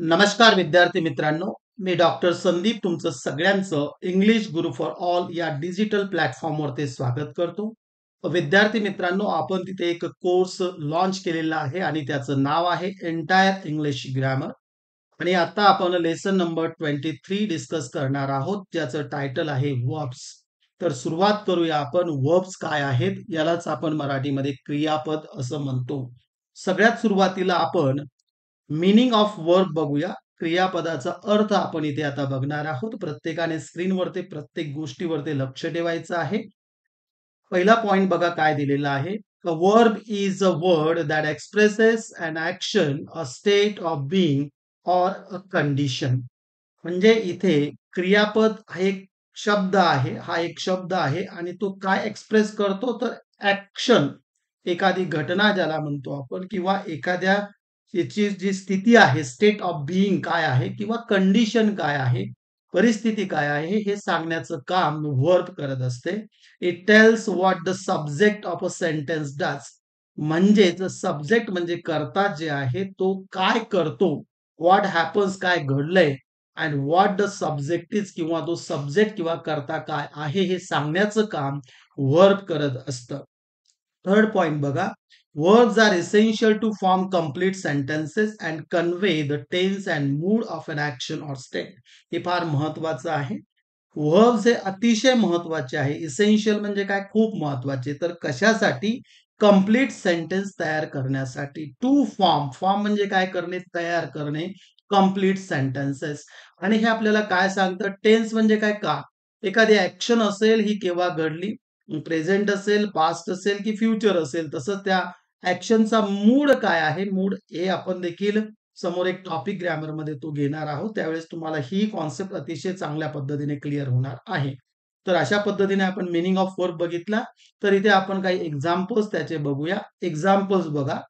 नमस्कार विद्यार्थी मित्रांनो, मी डॉक्टर संदीप तुमचं सगळ्यांचं इंग्लिश गुरु फॉर ऑल या डिजिटल प्लॅटफॉर्मवरती स्वागत करतो. विद्यार्थी मित्रांनो, आपण तिथे एक कोर्स लॉन्च केलेला आहे आणि त्याचं नाव आहे एंटायर इंग्लिश ग्रामर. आणि आता आपण लेसन नंबर 23 डिस्कस करणार आहोत, ज्याचं टायटल आहे वर्ब्स. तर सुरुवात करूया आपण. वर्ब्स काय आहेत यालाच आपण मराठीमध्ये क्रियापद असं म्हणतो. सगळ्यात सुरुवातीला आपण मीनिंग ऑफ वर्ब बघूया. क्रियापदाचा अर्थ आपण इथे आता बघणार आहोत. प्रत्येकाने स्क्रीनवरती प्रत्येक गोष्टीवरती लक्ष ठेवायचं आहे. पहिला पॉइंट बघा काय दिलेला आहे. A verb is a word that expresses an action, a state of being or a condition. म्हणजे इथे क्रियापद हा एक शब्द आहे, आणि तो काय एक्सप्रेस करतो तर ऍक्शन, एखादी घटना ज्याला म्हणतो आपण, किंवा एखाद्या याची जी स्थिती आहे, स्टेट ऑफ बिईंग काय आहे किंवा कंडिशन काय आहे, परिस्थिती काय आहे, हे सांगण्याचं काम वर्ब करत असते. It tells what the subject of a sentence does. म्हणजेच सब्जेक्ट म्हणजे कर्ता जे आहे तो काय करतो, व्हॉट हॅपन्स काय घडलंय, and what the subject is, किंवा तो सब्जेक्ट किंवा कर्ता काय आहे हे सांगण्याचं काम वर्ब करत असतं. थर्ड पॉइंट बघा. Verbs are essential to form complete sentences and convey the tense and mood of an action or state. हे फार महत्वाचं आहे. Verbs हे अतिशय महत्वाचे आहे. इसेन्शियल म्हणजे काय, खूप महत्वाचे. तर कशासाठी? कंप्लीट सेंटेन्स तयार करण्यासाठी. टू फॉर्म, फॉर्म म्हणजे काय करणे, तयार करणे. Complete sentences. आणि हे आपल्याला काय सांगतं, टेन्स म्हणजे काय, का एखादी ऍक्शन असेल ही केव्हा घडली, प्रेझेंट असेल, पास्ट असेल की फ्युचर असेल, तसंच त्या ऍक्शनचा मूड काय आहे. मूड हे आपण देखील समोर एक टॉपिक ग्रामर मध्ये तो घेणार आहोत. त्यावेळेस तुम्हाला ही कॉन्सेप्ट अतिशय चांगल्या पद्धतीने क्लिअर होणार आहे. तर अशा पद्धतीने आपण मिनिंग ऑफ वर्ब बघितला. तर इथे आपण काही एक्झाम्पल्स त्याचे बघूया. एक्झाम्पल्स बघा.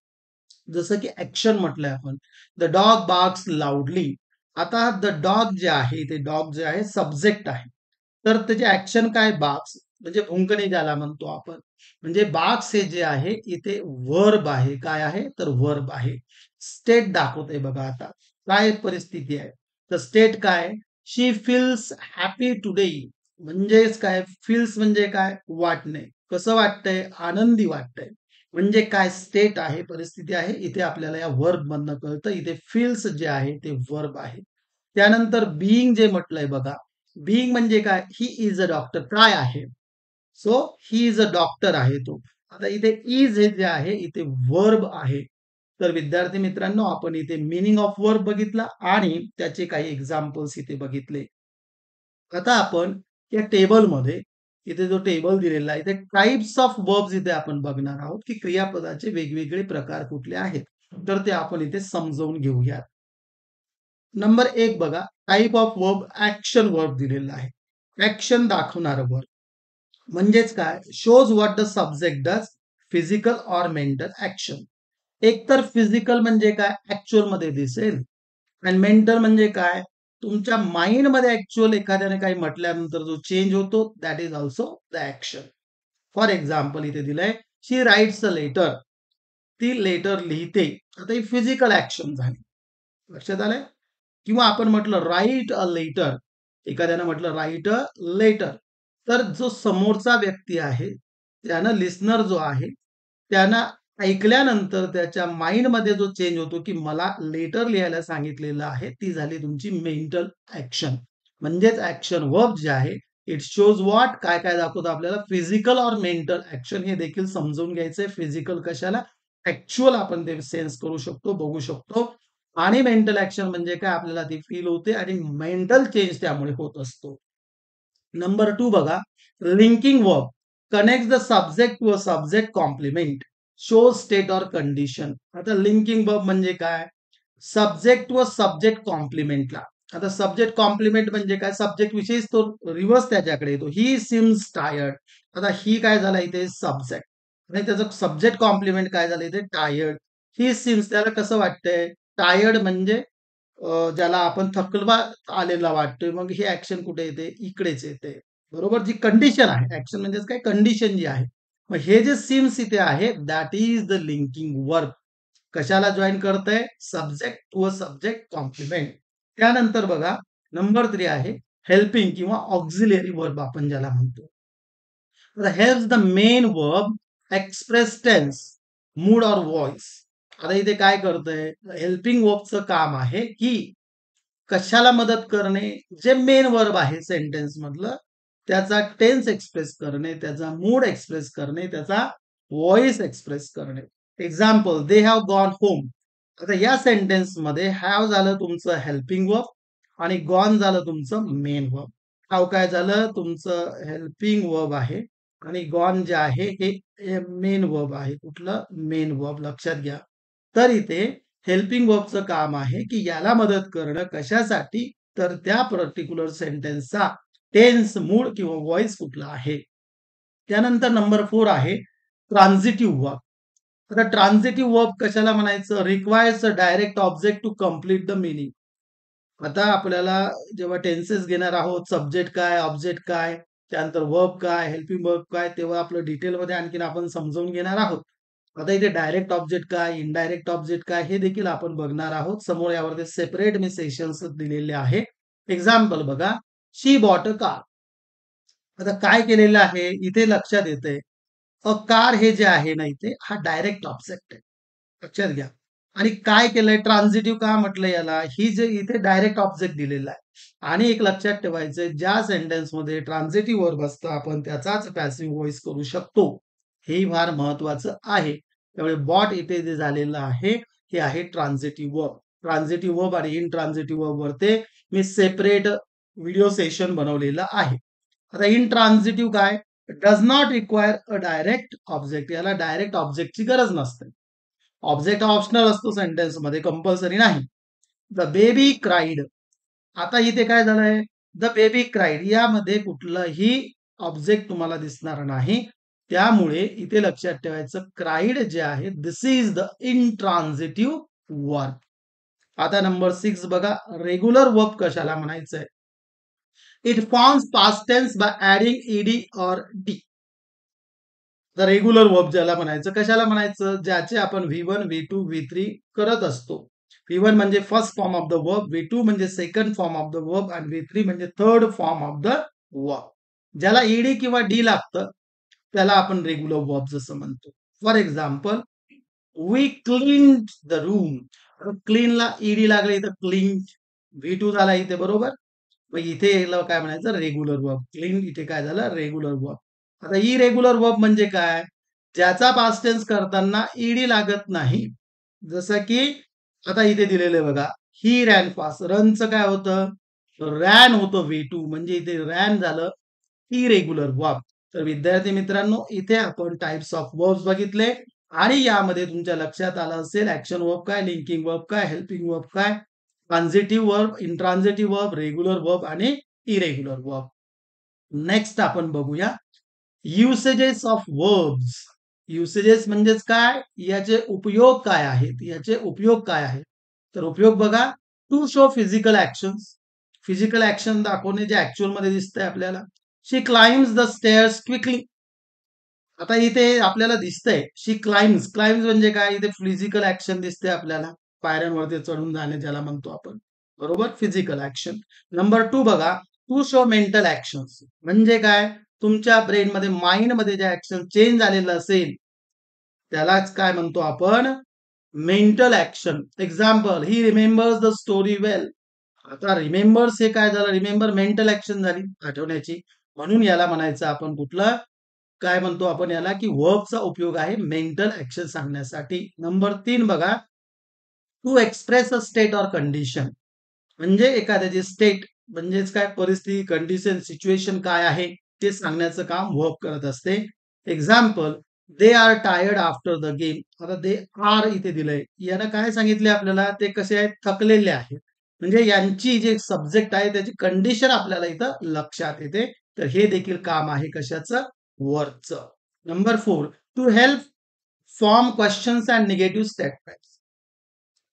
जसं की ऍक्शन म्हटलंय आपण, द डॉग बार्क्स लाऊडली. आता द डॉग जे आहे, ते डॉग जे आहे सब्जेक्ट आहे. तर त्याचे ऍक्शन काय, बार्क्स, म्हणजे भुंकणे ज्याला म्हणतो आपण. म्हणजे बार्क्स हे जे आहे इथे वर्ब आहे. काय आहे तर वर्ब आहे. स्टेट दाखवते बघा. आता काय परिस्थिती आहे तर स्टेट काय, शी फील्स हॅपी टुडे. म्हणजेच काय, फील्स म्हणजे काय, वाटणे. कसं वाटतंय, आनंदी वाटतंय. म्हणजे काय, स्टेट आहे, परिस्थिती आहे. इथे आपल्याला या वर्ब मधनं कळतं. इथे फील्स जे आहे ते वर्ब आहे. त्यानंतर बिईंग जे म्हटलंय बघा. बिईंग म्हणजे काय, ही इज अ डॉक्टर. काय आहे, so he is a doctor आहे तो. आता इथे इज हे जे आहे इथे वर्ब आहे. तर विद्यार्थी मित्रांनो, आपण इथे मिनिंग ऑफ वर्ब बघितला आणि त्याचे काही एक्झाम्पल्स इथे बघितले. आता आपण या टेबलमध्ये, इथे जो टेबल दिलेला आहे, इथे टाइप्स ऑफ वर्ब्स इथे आपण बघणार आहोत की क्रियापदाचे वेगवेगळे प्रकार कुठले आहेत. तर ते आपण इथे समजावून घेऊया. नंबर एक बघा. Type of verb, action verb दिलेला आहे. ऍक्शन दाखवणारं वर्ब म्हणजेच काय, shows what the subject does, physical or mental action. एकतर फिजिकल म्हणजे काय, ऍक्च्युअल मध्ये दिसेल. आणि मेंटल म्हणजे काय, तुमच्या माइंड मध्ये ऍक्च्युअल एखाद्याने काही म्हटल्यानंतर जो चेंज होतो, that is also the action. For example इथे दिलंय, शी राईट्स अ लेटर. ती लेटर लिहिते. आता ही फिजिकल ऍक्शन झाली. लक्षात आलंय. किंवा आपण म्हटलं राईट अ लेटर, एखाद्यानं म्हटलं राईट अ लेटर, तर जो समोरचा व्यक्ती आहे, त्यानं, लिस्नर जो आहे, त्यानं ऐकल्यानंतर त्याच्या माइंडमध्ये जो चेंज होतो की मला लेटर लिहायला सांगितलेलं आहे, ती झाली तुमची मेंटल ऍक्शन. म्हणजेच ऍक्शन वर्ब जे आहे, इट शोज व्हॉट, काय काय दाखवतो आपल्याला, फिजिकल और मेंटल ऍक्शन. हे देखील समजून घ्यायचंय. फिजिकल कशाला, ऍक्च्युअल आपण ते सेन्स करू शकतो, बघू शकतो. आणि मेंटल ऍक्शन म्हणजे काय, आपल्याला ती फील होते आणि मेंटल चेंज त्यामुळे होत असतो. नंबर 2 बघा. Linking verb connect the subject to a subject complement, show state और कंडिशन. आता लिंकिंग वर्ब म्हणजे काय, सब्जेक्ट व सब्जेक्ट कॉम्प्लिमेंटला. आता सब्जेक्ट कॉम्प्लिमेंट म्हणजे काय, सब्जेक्ट विषयीच तो रिव्हर्स त्याच्याकडे येतो. ही सिम्स टायर्ड. आता ही काय झाला इथे सब्जेक्ट, आणि त्याचं सब्जेक्ट कॉम्प्लिमेंट काय झालं इथे, टायर्ड. ही सिम्स, त्याला कसं वाटतंय, टायर्ड म्हणजे ज्याला आपण थकवा आलेला वाटतोय. मग हे ऍक्शन कुठे येते, इकडेच येते. बरोबर. जी कंडिशन आहे, ऍक्शन म्हणजेच काय, कंडिशन जी आहे. मग हे जे सिम्स इथे आहे, that is the linking verb. कशाला जॉईन करतंय? Subject to a subject complement. त्यानंतर बघा नंबर 3 आहे हेल्पिंग किंवा ऑक्झिलरी वर्ब आपण ज्याला म्हणतो. Helps the main verb express tense, mood और व्हॉइस. आता इथे काय करतंय? हेल्पिंग वर्बचं काम आहे की कशाला मदत करणे? जे मेन वर्ब आहे सेंटेन्स मधलं त्याचा टेन्स एक्सप्रेस करणे, त्याचा मूड एक्सप्रेस करणे, त्याचा व्हॉइस एक्सप्रेस करणे. Example, they have gone home. आता या सेंटेन्स मध्ये हॅव झालं तुमचं हेल्पिंग वर्ब आणि गॉन झालं तुमचं मेन वर्ब. हॅव काय झालं? तुमचं हेल्पिंग वर्ब आहे आणि गॉन जे आहे हे मेन वर्ब आहे. कुठलं? Main verb. लक्षात घ्या. तर इथे हेल्पिंग वर्बचं काम आहे की याला मदत करणं. कशासाठी? तर त्या पर्टिक्युलर सेंटेन्सचा टेन्स, मूड किंवा व्हॉइस कुठला आहे. त्यानंतर नंबर 4 आहे ट्रान्झिटिव्ह वर्ब. आता ट्रान्झिटिव्ह वर्ब कशाला म्हणायचं? Requires a direct object to complete the meaning. आता आपल्याला जेव्हा टेन्सेस घेणार आहोत, सब्जेक्ट काय, ऑब्जेक्ट काय, त्यानंतर वर्ब काय, हेल्पिंग वर्ब काय, तेव्हा आपलं डिटेलमध्ये आणखीन आपण समजावून घेणार आहोत. आता इथे डायरेक्ट ऑब्जेक्ट काय, इनडायरेक्ट ऑब्जेक्ट काय हे देखील आपण बघणार आहोत. समोर यावरती सेपरेट मी सेशन्स दिलेले आहे. एक्झाम्पल बघा, शी बॉट अ कार. आता काय केलेलं आहे इथे लक्षात येतंय. अ कार हे जे आहे ना इथे हा डायरेक्ट ऑब्जेक्ट आहे. लक्षात घ्या. आणि काय केलंय ट्रान्झिटिव्ह का म्हटलं याला? ही जे इथे डायरेक्ट ऑब्जेक्ट दिलेला आहे. आणि एक लक्षात ठेवायचं ज्या सेंटेन्समध्ये ट्रान्झिटिव्ह वर्ब असतं आपण त्याचाच पॅसिव्ह व्हॉइस करू शकतो. हे फार महत्वाचं आहे. त्यामुळे बॉट इथे जे झालेलं आहे हे आहे ट्रान्झिटिव्ह वर्ब. ट्रान्झिटिव्ह वर्ब आणि इनट्रान्झिटिव्ह वर्ब वरती मी सेपरेट व्हिडिओ सेशन बनवलेलं आहे. आता इनट्रान्झिटिव्ह काय? Does not require a direct object. याला डायरेक्ट ऑब्जेक्टची गरज नसते. ऑब्जेक्ट ऑप्शनल असतो सेंटेन्स मध्ये, कंपल्सरी नाही. The baby cried. आता इथे काय झालंय? द बेबी क्राईड यामध्ये कुठलंही ऑब्जेक्ट तुम्हाला दिसणार नाही. त्यामुळे इथे लक्षात ठेवायचं क्राईड जे आहे this is the intransitive verb. आता नंबर 6 बघा, रेग्युलर वर्ब कशाला म्हणायचंय? It forms past tense by adding ED और डी. द रेग्युलर वर्ब ज्याला म्हणायचं. कशाला म्हणायचं? ज्याचे आपण V1, V2, V3 करत असतो. V1 म्हणजे first form of the verb, V2 म्हणजे second form of the verb आणि V3 म्हणजे third form of the verb. ज्याला ईडी किंवा डी लागतं त्याला आपण रेग्युलर वर्ब जसं म्हणतो. For example, we clean the room. क्लीनला ईडी लागले इथं क्लीन. V2 झाला इथे बरोबर. मग इथे याला काय म्हणायचं? Regular verb. क्लीन इथे काय झालं? Regular verb. आता इरेग्युलर वर्ब म्हणजे काय? ज्याचा पास्ट टेन्स करताना ईडी लागत नाही. जसं की आता इथे दिलेलं आहे बघा, ही रॅन फास्ट. रनचं काय होतं? रॅन होतं V2 म्हणजे इथे रॅन झालं इरेग्युलर वर्ब. तर विद्यार्थी मित्रांनो इथे आपण टाइप्स ऑफ वर्ब्स बघितले आणि यामध्ये तुमच्या लक्षात आलं असेल ऍक्शन वर्ब काय, लिंकिंग वर्ब काय, हेल्पिंग वर्ब काय, ट्रान्झिटिव्ह वर्ब, इंट्रान्झिटिव्ह वर्ब, रेग्युलर वर्ब आणि इरेग्युलर वर्ब. नेक्स्ट आपण बघूया युसेजेस ऑफ वर्ब्स. युसेजेस म्हणजेच काय? याचे उपयोग काय आहेत? याचे उपयोग काय आहेत? तर उपयोग बघा, to show physical actions. Physical action दाखवणे जे ऍक्च्युअल मध्ये दिसतंय आपल्याला. She climbs the stairs quickly. आता इथे आपल्याला दिसतंय शी क्लाइम्स. क्लाइम्स म्हणजे काय? इथे फिजिकल ऍक्शन दिसते आपल्याला. पायऱ्यांवरती चढून जाणे ज्याला म्हणतो आपण. बरोबर? Physical action. नंबर 2 बघा, टू शो मेंटल ऍक्शन्स. म्हणजे काय? तुमच्या ब्रेनमध्ये, माइंडमध्ये जे ऍक्शन चेंज झालेलं असेल त्यालाच काय म्हणतो आपण? Mental action. Example, he remembers the story well. आता रिमेंबर्स हे काय झालं? रिमेंबर मेंटल ऍक्शन झाली आठवण्याची. म्हणून याला म्हणायचं आपण कुठलं? काय म्हणतो आपण याला? की वर्बचा उपयोग आहे मेंटल ऍक्शन सांगण्यासाठी. नंबर 3 बघा, to express a state or condition. म्हणजे एखाद्याची स्टेट म्हणजेच काय परिस्थिती, कंडिशन, सिच्युएशन काय आहे ते सांगण्याचं काम वर्ब करत असते. Example, they are tired after the game. आता दे आर इथे दिलंय. यानं काय सांगितले आपल्याला? ते कसे आहेत? थकलेले आहेत. म्हणजे यांची जे सब्जेक्ट आहे त्याची कंडिशन आपल्याला इथं लक्षात येते. तर हे देखील काम आहे कशाचं? वर्बचं. Number 4, to help form questions and negative statements.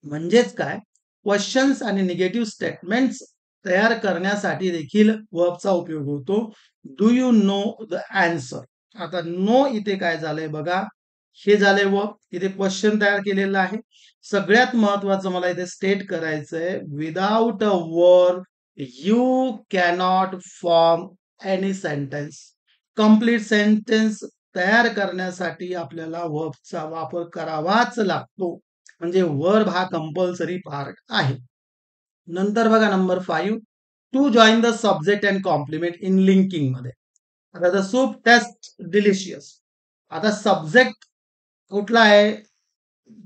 म्हणजेच काय? क्वेश्चन्स आणि निगेटिव्ह स्टेटमेंट्स तयार करण्यासाठी देखील वर्बचा उपयोग होतो. Do you know the answer. आता नो इथे काय झालंय बघा, हे झाले वर्ब. इथे क्वेश्चन तयार केलेला आहे. सगळ्यात महत्वाचं मला इथे स्टेट करायचंय, without a verb you cannot form any sentence. Complete sentence तयार करण्यासाठी आपल्याला वर्बचा वापर करावाच लागतो. म्हणजे वर्ब हा कंपल्सरी पार्ट आहे. नंतर बघा number 5, to join the subject and complement in linking मध्ये. आता द सूप टेस्ट डिलिशियस. आता सब्जेक्ट कुठला आहे?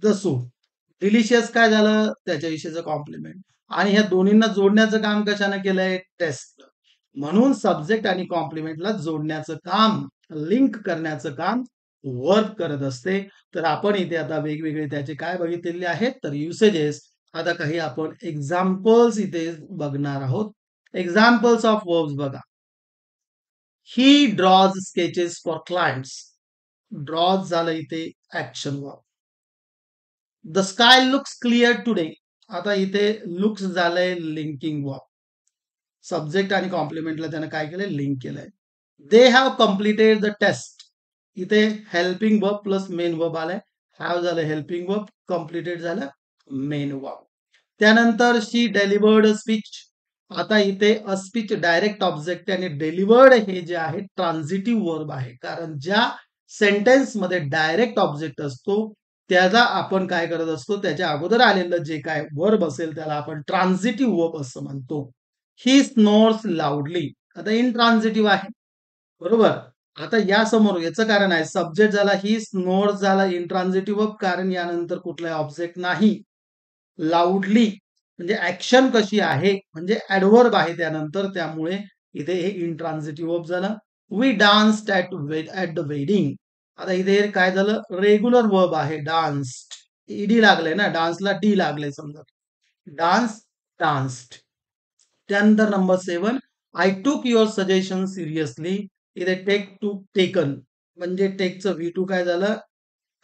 The soup. डिलिशियस काय झालं? त्याच्याविषयीचं कॉम्प्लिमेंट. आणि ह्या दोन्हींना जोडण्याचं काम कशाने केलंय? टेस्ट. म्हणून सब्जेक्ट आणि कॉम्प्लिमेंटला जोडण्याचं काम, लिंक करण्याचं काम वर्ब करत असते. तर आपण इथे आता वेगवेगळे त्याचे काय बघितलेले आहेत, तर युसेजेस. आता काही आपण एक्झाम्पल्स इथे बघणार आहोत. एक्झाम्पल्स ऑफ वर्ब्स बघा. He draws sketches for clients. Draws झालं इथे action verb. The sky looks clear today. आता इथे लुक्स झालंय लिंकिंग वर्ब. सब्जेक्ट आणि कॉम्प्लिमेंटला त्यानं काय केलंय? लिंक केलंय. They have completed the test. इथे helping verb plus main verb आलाय. हॅव झालं हेल्पिंग वर्ब, कम्प्लिटेड झालं मेन वर्ब. त्यानंतर शी डेलिव्हर्ड स्पीच. आता इथे अ स्पीच डायरेक्ट ऑब्जेक्ट आणि डेलिव्हर्ड हे जे आहे ट्रान्झिटिव्ह वर्ब आहे. कारण ज्या सेंटेन्स मध्ये डायरेक्ट ऑब्जेक्ट असतो त्याला आपण काय करत असतो, त्याच्या अगोदर आलेलं जे काय वर्ब असेल त्याला आपण ट्रान्झिटिव्ह वर्ब असं म्हणतो. ही स्नोर्स लाऊडली. आता इनट्रान्झिटिव्ह आहे, बरोबर. आता या समोर याचं कारण आहे, सब्जेक्ट झाला ही स्नोर्स झाला इनट्रान्झिटिव्ह वर्ब, कारण यानंतर कुठलाही ऑब्जेक्ट नाही. लाऊडली म्हणजे ऍक्शन कशी आहे, म्हणजे ऍडव्हर्ब आहे त्यानंतर, त्यामुळे इथे हे इनट्रान्झिटिव्ह वर्ब झालं. We danced at the wedding. आता इथे काय झालं? रेग्युलर वर्ब आहे डान्स्ड. ईडी लागले ना, डान्सला डी लागले समजा. Dance, danced. त्यानंतर number 7, I took your suggestion seriously. इथे टेक टू टेकन म्हणजे टेकचं V2 काय झालं?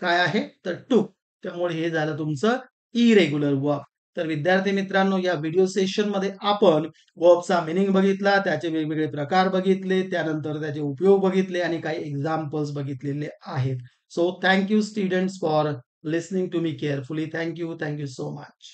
काय आहे? तर टूक. त्यामुळे हे झालं तुमचं इरेग्युलर वर्ब. तर विद्यार्थी मित्रांनो, या व्हिडिओ सेशन मध्ये आपण वर्बचा मिनिंग बघितला, त्याचे वेगवेगळे प्रकार बघितले, त्यानंतर त्याचे उपयोग बघितले आणि काही एक्झाम्पल्स बघितलेले आहेत. So thank you students for listening to me carefully. Thank you so much.